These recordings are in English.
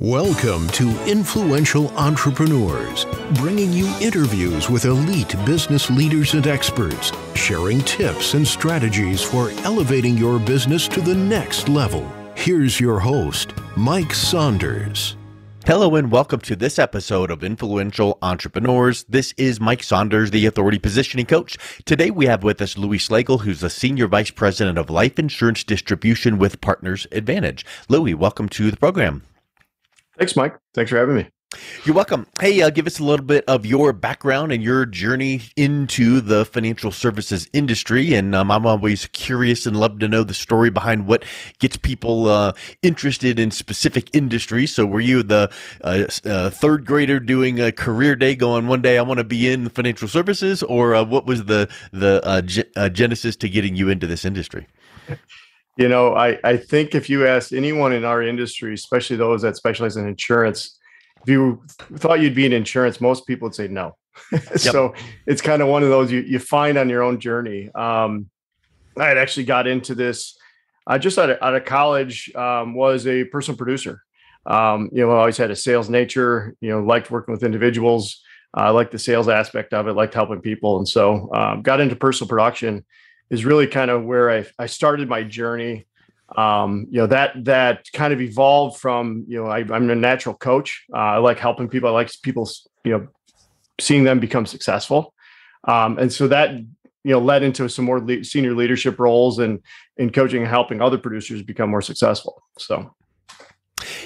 Welcome to Influential Entrepreneurs, bringing you interviews with elite business leaders and experts, sharing tips and strategies for elevating your business to the next level. Here's your host, Mike Saunders. Hello and welcome to this episode of Influential Entrepreneurs. This is Mike Saunders, the Authority Positioning Coach. Today we have with us Louie Slagle, who's the Senior Vice President of Life Insurance Distribution with Partners Advantage. Louie, welcome to the program. Thanks, Mike. Thanks for having me. You're welcome. Hey, give us a little bit of your background and your journey into the financial services industry. And I'm always curious and love to know the story behind what gets people interested in specific industries. So were you the third grader doing a career day going, one day I want to be in financial services? Or what was the genesis to getting you into this industry? You know, I think if you asked anyone in our industry, especially those that specialize in insurance, if you thought you'd be in insurance, most people would say no. So it's kind of one of those you find on your own journey. I had actually got into this just out of college, was a personal producer. I always had a sales nature, liked working with individuals. I liked the sales aspect of it, liked helping people. And so got into personal production is really kind of where I started my journey. That kind of evolved from, I'm a natural coach. I like helping people. I like people, seeing them become successful. And so that, led into some more senior leadership roles and in coaching and helping other producers become more successful. So.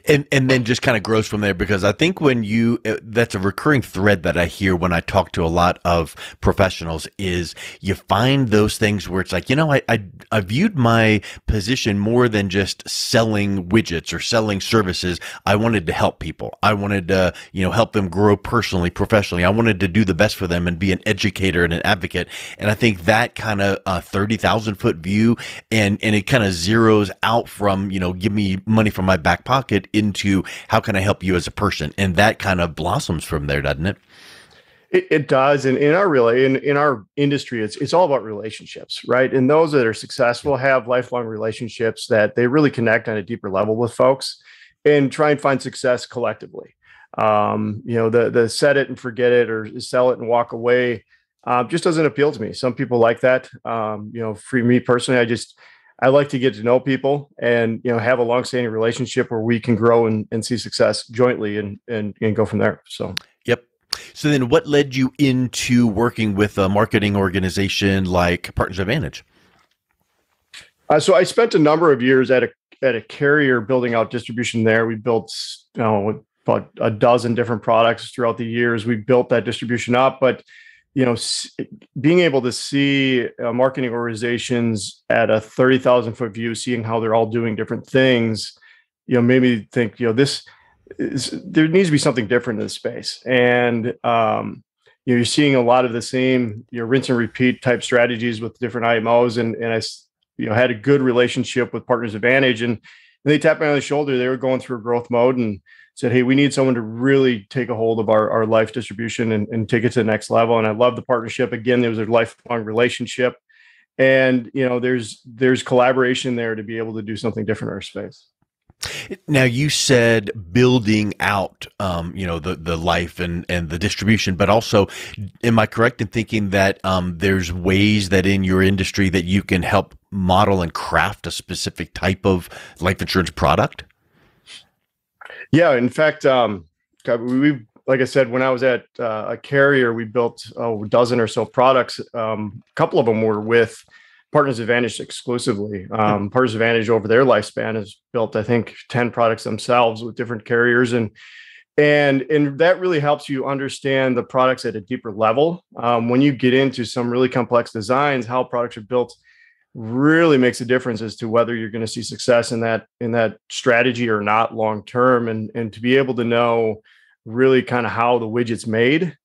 And then just kind of grows from there, because I think that's a recurring thread that I hear when I talk to a lot of professionals is you find those things where it's like, I viewed my position more than just selling widgets or selling services. I wanted to help people. I wanted to, help them grow personally, professionally. I wanted to do the best for them and be an educator and an advocate. And I think that kind of 30,000 foot view and it kind of zeroes out from, give me money from my back pocket into how can I help you as a person, and that kind of blossoms from there, doesn't it? It does, and in our industry, it's all about relationships, right? And those that are successful have lifelong relationships that they really connect on a deeper level with folks, and try and find success collectively. The set it and forget it or sell it and walk away just doesn't appeal to me. Some people like that. For me personally, I like to get to know people and, have a longstanding relationship where we can grow and see success jointly and go from there. So, yep. So then what led you into working with a marketing organization like Partners Advantage? So I spent a number of years at a carrier building out distribution there. We built, about a dozen different products throughout the years. We built that distribution up, but being able to see marketing organizations at a 30,000 foot view, seeing how they're all doing different things, made me think, there needs to be something different in this space. And, you're seeing a lot of the same, rinse and repeat type strategies with different IMOs. And I, had a good relationship with Partners Advantage, and they tapped me on the shoulder. They were going through a growth mode and said, hey, we need someone to really take a hold of our life distribution and take it to the next level. And I love the partnership. Again, there was a lifelong relationship, and, there's collaboration there to be able to do something different in our space. Now, you said building out, the life and the distribution, but also, am I correct in thinking that there's ways that in your industry that you can help model and craft a specific type of life insurance product? Yeah, in fact, we like I said, when I was at a carrier, we built a dozen or so products. A couple of them were with Partners Advantage exclusively. Partners Advantage over their lifespan has built, I think, 10 products themselves with different carriers, and that really helps you understand the products at a deeper level. When you get into some really complex designs, how products are built really makes a difference as to whether you're going to see success in that strategy or not long term, and to be able to know really kind of how the widget's made.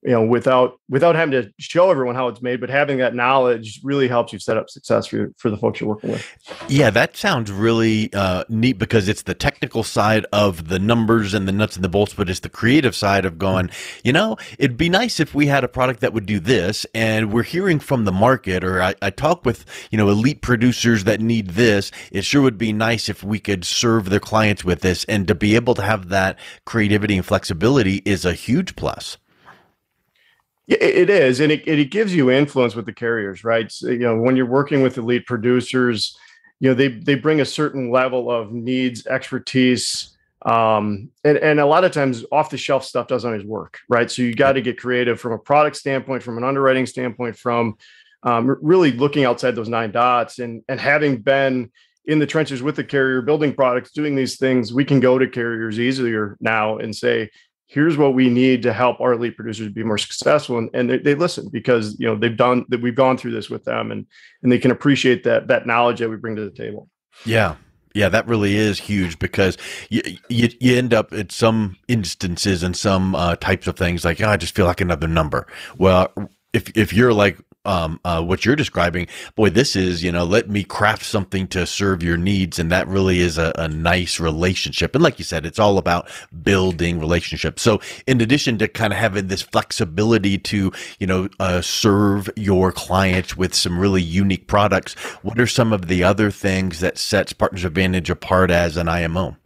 without having to show everyone how it's made, but having that knowledge really helps you set up success for the folks you're working with. Yeah, that sounds really neat, because it's the technical side of the numbers and the nuts and the bolts, but it's the creative side of going, it'd be nice if we had a product that would do this, and we're hearing from the market, or I talk with, elite producers that need this. It sure would be nice if we could serve their clients with this, and to be able to have that creativity and flexibility is a huge plus. Yeah, it is, and it gives you influence with the carriers, right? So, when you're working with elite producers, they bring a certain level of needs, expertise, and a lot of times off the shelf stuff doesn't always work, right? So you got to get creative from a product standpoint, from an underwriting standpoint, from really looking outside those 9 dots, and having been in the trenches with the carrier, building products, doing these things, we can go to carriers easier now and say, here's what we need to help our elite producers be more successful. And they listen, because, we've gone through this with them, and they can appreciate that knowledge that we bring to the table. Yeah. Yeah, that really is huge, because you end up at some instances and some types of things like, I just feel like another number. Well, if you're like, what you're describing, boy, this is, let me craft something to serve your needs. And that really is a nice relationship. And like you said, it's all about building relationships. So in addition to kind of having this flexibility to, serve your clients with some really unique products, what are some of the other things that sets Partners Advantage apart as an IMO?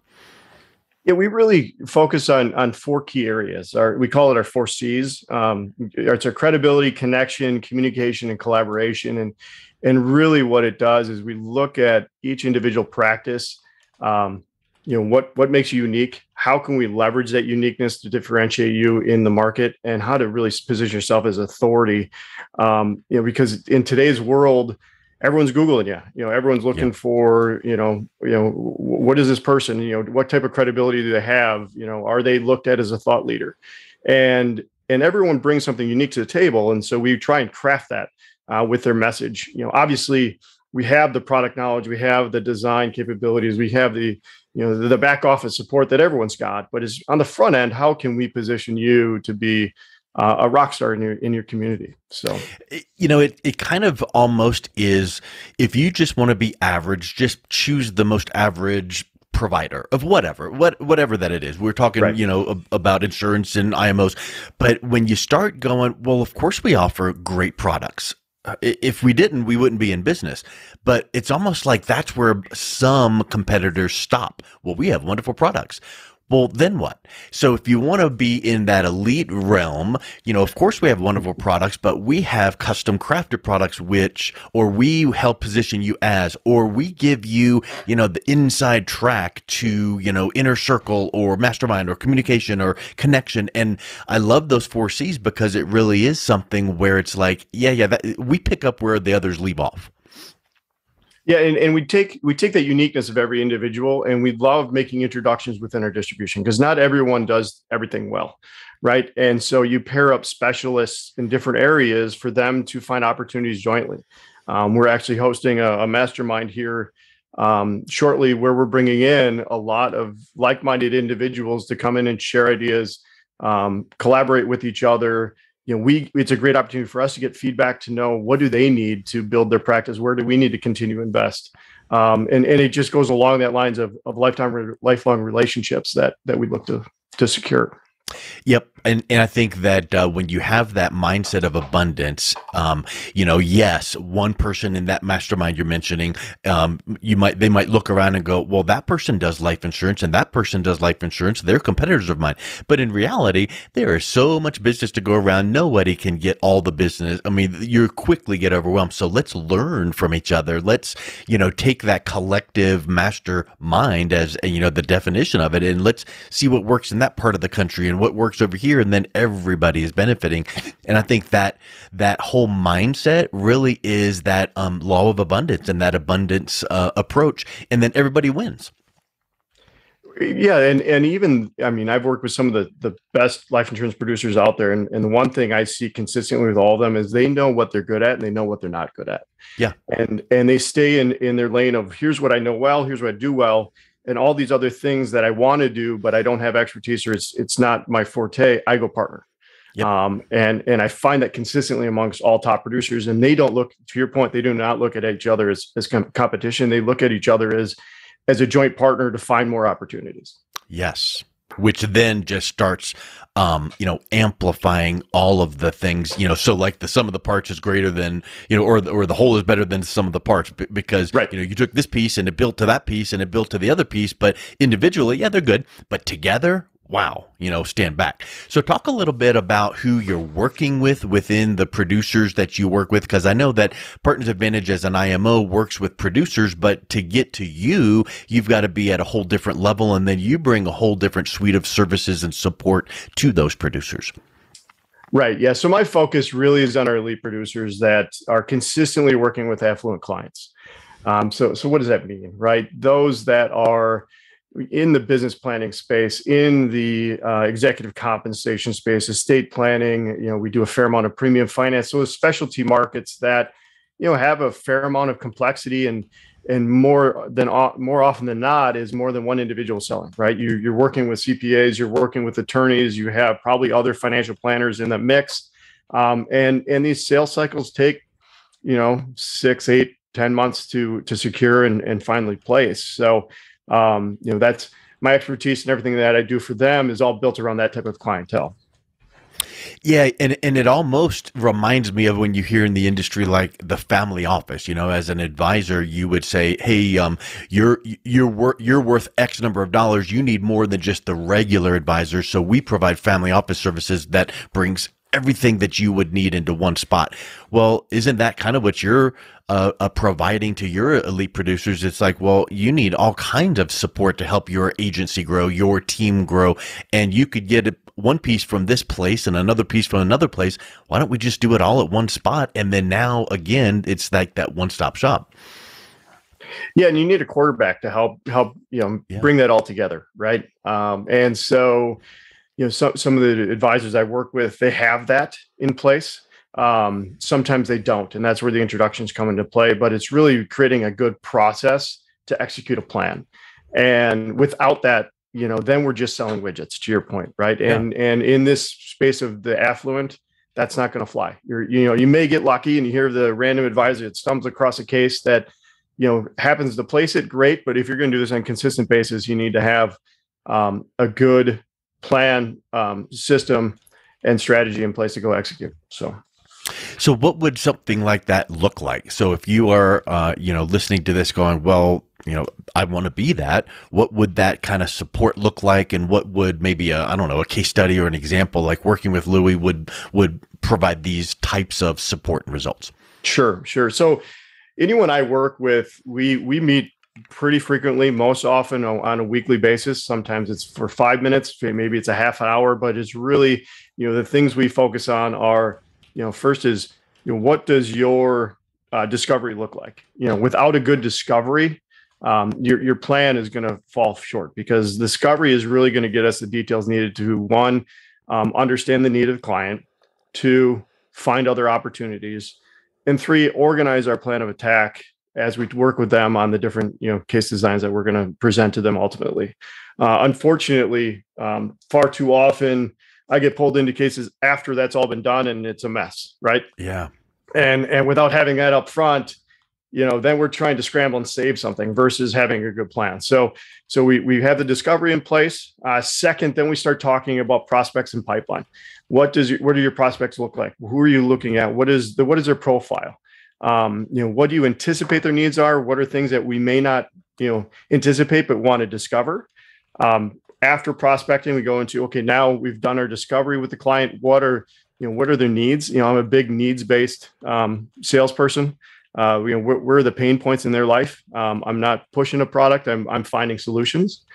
Yeah, we really focus on 4 key areas. We call it our 4 C's. It's our credibility, connection, communication, and collaboration. And really what it does is we look at each individual practice. What makes you unique? How can we leverage that uniqueness to differentiate you in the market, and how to really position yourself as authority? Because in today's world, everyone's Googling you. Everyone's looking for, what is this person? What type of credibility do they have? Are they looked at as a thought leader? And everyone brings something unique to the table. And so we try and craft that with their message. Obviously we have the product knowledge, we have the design capabilities, we have the back office support that everyone's got, but is on the front end, how can we position you to be a rock star in your community? So, it kind of almost is, if you just want to be average, just choose the most average provider of whatever that it is. We're talking, right, about insurance and IMOs, but when you start going, well, of course we offer great products. If we didn't, we wouldn't be in business. But it's almost like that's where some competitors stop. Well, we have wonderful products. Well, then what? So if you want to be in that elite realm, of course we have wonderful products, but we have custom crafted products, or we help position you as, or we give you, the inside track to, inner circle or mastermind or communication or connection. And I love those 4 C's, because it really is something where it's like, we pick up where the others leave off. Yeah, and we take that uniqueness of every individual, and we love making introductions within our distribution, because not everyone does everything well, right? And so you pair up specialists in different areas for them to find opportunities jointly. We're actually hosting a mastermind here shortly, where we're bringing in a lot of like-minded individuals to come in and share ideas, collaborate with each other. It's a great opportunity for us to get feedback, to know what do they need to build their practice, where do we need to continue to invest, and it just goes along that lines of lifelong relationships that we look to secure. Yep. And I think that when you have that mindset of abundance, yes, one person in that mastermind you're mentioning, they might look around and go, well, that person does life insurance and that person does life insurance. They're competitors of mine. But in reality, there is so much business to go around. Nobody can get all the business. I mean, you quickly get overwhelmed. So let's learn from each other. Let's, take that collective mastermind as, the definition of it, and let's see what works in that part of the country and what works over here, and then everybody is benefiting. And I think that whole mindset really is that law of abundance and that abundance approach, and then everybody wins. Yeah, and even, I've worked with some of the best life insurance producers out there, and the one thing I see consistently with all of them is they know what they're good at and they know what they're not good at. Yeah, and they stay in their lane of, here's what I know well, here's what I do well, and all these other things that I want to do, but I don't have expertise, or it's not my forte, I go partner. Yep. And I find that consistently amongst all top producers, and they don't look, to your point, they do not look at each other as competition. They look at each other as a joint partner to find more opportunities. Yes. Which then just starts, amplifying all of the things, so like the sum of the parts is greater than, or the whole is better than the sum of the parts because, right. You took this piece and it built to that piece and it built to the other piece, but individually, yeah, they're good, but together, wow, stand back. So talk a little bit about who you're working with within the producers that you work with, because I know that Partners Advantage as an IMO works with producers, but to get to you, you've got to be at a whole different level, and then you bring a whole different suite of services and support to those producers. Right. Yeah. So my focus really is on our elite producers that are consistently working with affluent clients. So what does that mean, right? Those that are in the business planning space, in the executive compensation space, estate planning, we do a fair amount of premium finance. So specialty markets that, have a fair amount of complexity and more often than not is more than one individual selling, right? You're working with CPAs, you're working with attorneys, you have probably other financial planners in the mix. And these sales cycles take, 6, 8, 10 months to secure and finally place. So, that's my expertise, and everything that I do for them is all built around that type of clientele. Yeah, and it almost reminds me of when you hear in the industry like the family office. As an advisor, you would say, "Hey, you're worth X number of dollars. You need more than just the regular advisor. So we provide family office services that brings everything that you would need into one spot." Well, isn't that kind of what you're providing to your elite producers? It's like, well, you need all kinds of support to help your agency grow, your team grow, and you could get one piece from this place and another piece from another place. Why don't we just do it all at one spot? And then now, again, it's like that one-stop shop. Yeah, and you need a quarterback to help bring that all together, right? And so, some of the advisors I work with, they have that in place. Sometimes they don't, and that's where the introductions come into play. But it's really creating a good process to execute a plan. And without that, then we're just selling widgets, to your point, right? Yeah. And in this space of the affluent, that's not going to fly. You may get lucky and you hear the random advisor that stumbles across a case that, happens to place it, great. But if you're going to do this on a consistent basis, you need to have a good plan, system, and strategy in place to go execute. So what would something like that look like? So if you are, listening to this going, well, I want to be that, what would that kind of support look like? And what would maybe a case study or an example like working with Louie would provide these types of support and results? Sure. So anyone I work with, we meet pretty frequently, most often on a weekly basis. Sometimes it's for 5 minutes, maybe it's a half an hour, but it's really, the things we focus on are, first is, what does your discovery look like? Without a good discovery, your plan is going to fall short, because discovery is really going to get us the details needed to, one, understand the need of the client, two, find other opportunities, and three, organize our plan of attack as we work with them on the different, case designs that we're going to present to them ultimately. Unfortunately, far too often I get pulled into cases after that's all been done and it's a mess, right? Yeah. And without having that up front, then we're trying to scramble and save something versus having a good plan. So we have the discovery in place. Second, then we start talking about prospects and pipeline. What do your prospects look like? Who are you looking at? What is their profile? What do you anticipate their needs are? What are things that we may not, anticipate but want to discover? After prospecting, we go into, okay, now we've done our discovery with the client. What are their needs? I'm a big needs-based salesperson. Where are the pain points in their life? I'm not pushing a product. I'm finding solutions.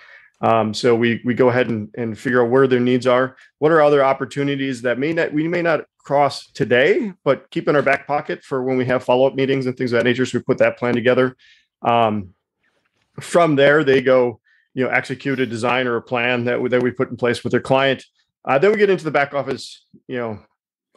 So we go ahead and figure out where their needs are. What are other opportunities that we may not cross today, but keep in our back pocket for when we have follow-up meetings and things of that nature. So we put that plan together. From there, they go, execute a design or a plan that we put in place with their client. Then we get into the back office,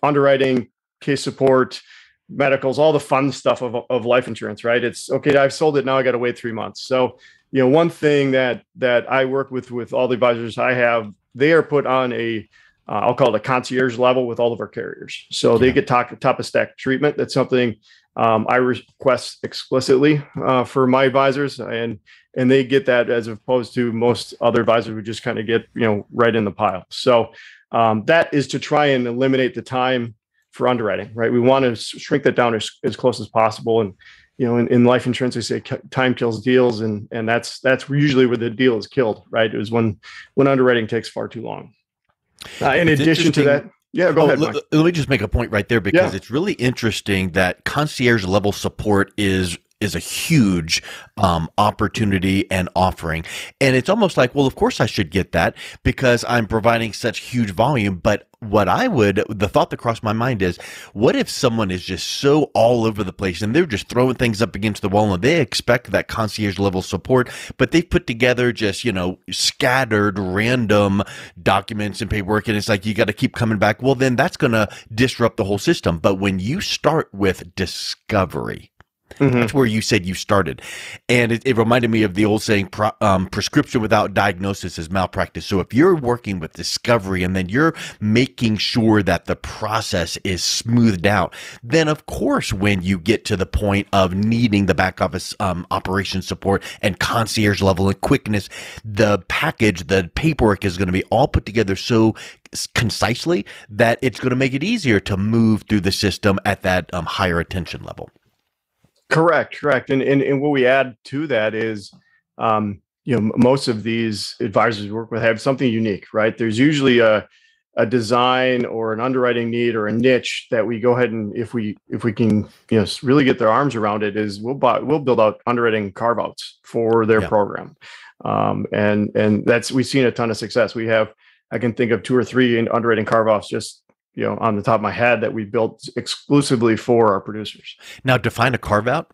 underwriting, case support, medicals, all the fun stuff of life insurance, right? It's okay, I've sold it, now I got to wait 3 months. So, one thing that I work with all the advisors I have, they are put on a I'll call it a concierge level with all of our carriers. So they get top of stack treatment. That's something I request explicitly for my advisors, and they get that as opposed to most other advisors who just kind of get, right in the pile. So that is to try and eliminate the time for underwriting, right? We want to shrink that down as close as possible. And, in life insurance, they say time kills deals. And that's usually where the deal is killed, right? It was when underwriting takes far too long. In addition to that, yeah, go ahead. Let me just make a point right there, because it's really interesting that concierge level support is a huge opportunity and offering. And it's almost like, well, of course I should get that because I'm providing such huge volume. But the thought that crossed my mind is, what if someone is just so all over the place and they're just throwing things up against the wall and they expect that concierge level support, but they've put together just, scattered random documents and paperwork. And it's like, you got to keep coming back. Well, then that's going to disrupt the whole system. But when you start with discovery, that's where you said you started. And it reminded me of the old saying, prescription without diagnosis is malpractice. So if you're working with discovery and then you're making sure that the process is smoothed out, then of course, when you get to the point of needing the back office operations support and concierge level and quickness, the package, the paperwork is going to be all put together so concisely that it's going to make it easier to move through the system at that higher attention level. Correct. And what we add to that is, most of these advisors we work with have something unique, right? There's usually a design or an underwriting need or a niche that we go ahead and if we can, really get their arms around it, is we'll build out underwriting carve outs for their program. And we've seen a ton of success. I can think of 2 or 3 underwriting carve outs just on the top of my head that we built exclusively for our producers. Now, define a carve out.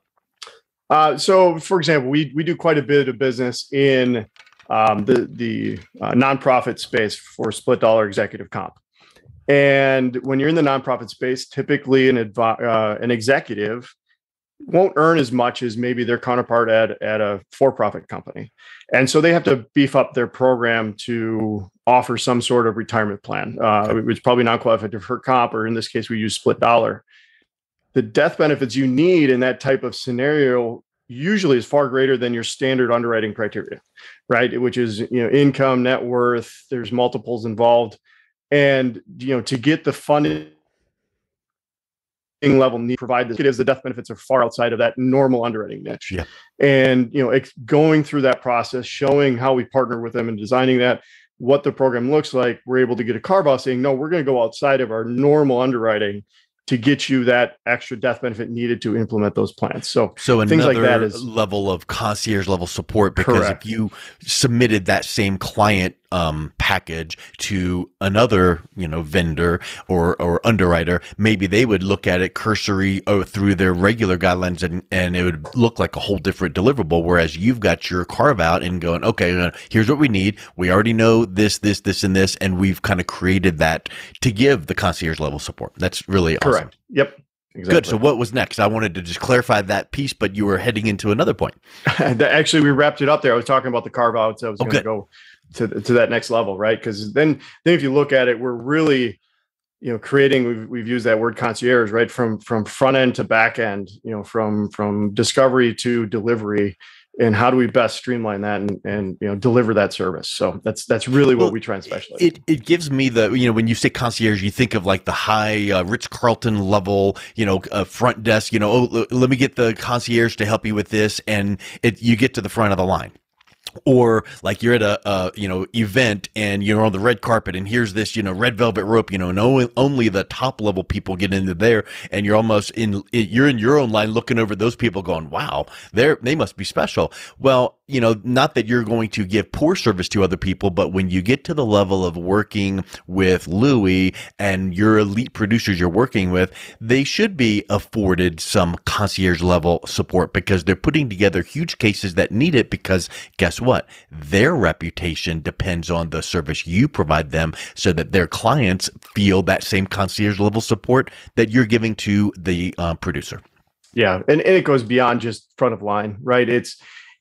So, for example, we do quite a bit of business in the nonprofit space for split dollar executive comp. And when you're in the nonprofit space, typically an executive won't earn as much as maybe their counterpart at a for-profit company. And so they have to beef up their program to offer some sort of retirement plan. It's probably not qualified for comp, or in this case, we use split dollar. The death benefits you need in that type of scenario usually is far greater than your standard underwriting criteria, right? Which is, income, net worth, there's multiples involved. And, to get the funding level need to provide this, the death benefits are far outside of that normal underwriting niche. Yeah. And, going through that process, showing how we partner with them and designing that, what the program looks like, we're able to get a carve out saying, no, we're going to go outside of our normal underwriting to get you that extra death benefit needed to implement those plans. So things like that is level of concierge level support, because if you submitted that same client package to another, vendor or underwriter, maybe they would look at it cursory through their regular guidelines and it would look like a whole different deliverable. Whereas you've got your carve out and going, okay, here's what we need. We already know this, and this, and we've kind of created that to give the concierge level support. That's really awesome. Correct. Yep. Exactly. Good. So what was next? I wanted to just clarify that piece, but you were heading into another point. Actually, we wrapped it up there. I was talking about the carve outs. I was going to go to that next level, right? Because then if you look at it, we're really, creating. We've used that word concierge, right? From front end to back end, from discovery to delivery, and how do we best streamline that and deliver that service? So that's really what we try and specialize. It gives me when you say concierge, you think of like the high Ritz-Carlton level, front desk. Let me get the concierge to help you with this, and you get to the front of the line. Or like you're at a event and you're on the red carpet and here's this red velvet rope, and only the top level people get into there, and you're you're in your own line looking over those people going, wow, they must be special. Well, not that you're going to give poor service to other people, but when you get to the level of working with Louie and your elite producers you're working with, they should be afforded some concierge level support because they're putting together huge cases that need it, because guess what? Their reputation depends on the service you provide them, so that their clients feel that same concierge level support that you're giving to the producer. Yeah. And it goes beyond just front of line, right?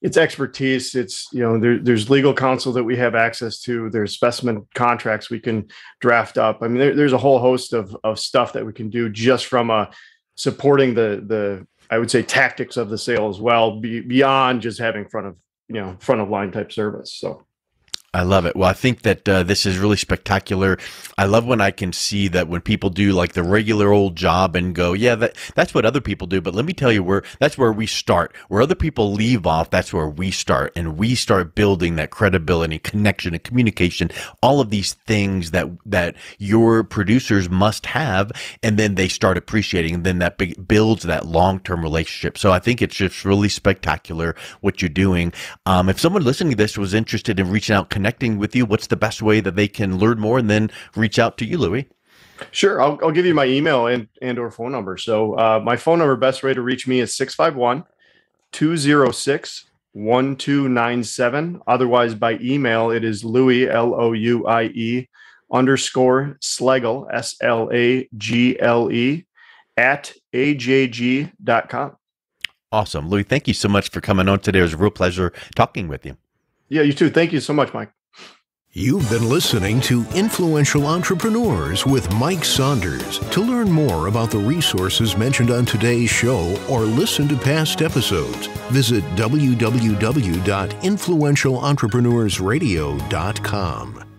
it's expertise. It's, there's legal counsel that we have access to. There's specimen contracts we can draft up. I mean, there's a whole host of stuff that we can do just from supporting the I would say tactics of the sale as well, beyond just having front of line type service. So. I love it. Well, I think that this is really spectacular. I love when I can see that when people do like the regular old job and go, yeah, that's what other people do. But let me tell you, that's where we start. Where other people leave off, that's where we start. And we start building that credibility, connection, and communication, all of these things that your producers must have. And then they start appreciating, and then that builds that long-term relationship. So I think it's just really spectacular what you're doing. If someone listening to this was interested in reaching out, connecting with you, what's the best way that they can learn more and then reach out to you, Louie? Sure. I'll give you my email and or phone number. So my phone number, best way to reach me is 651-206-1297. Otherwise, by email, it is Louie, Louie _ Slagle, SLAGLE @ajg.com. Awesome. Louie, thank you so much for coming on today. It was a real pleasure talking with you. Yeah, you too. Thank you so much, Mike. You've been listening to Influential Entrepreneurs with Mike Saunders. To learn more about the resources mentioned on today's show or listen to past episodes, visit www.influentialentrepreneursradio.com.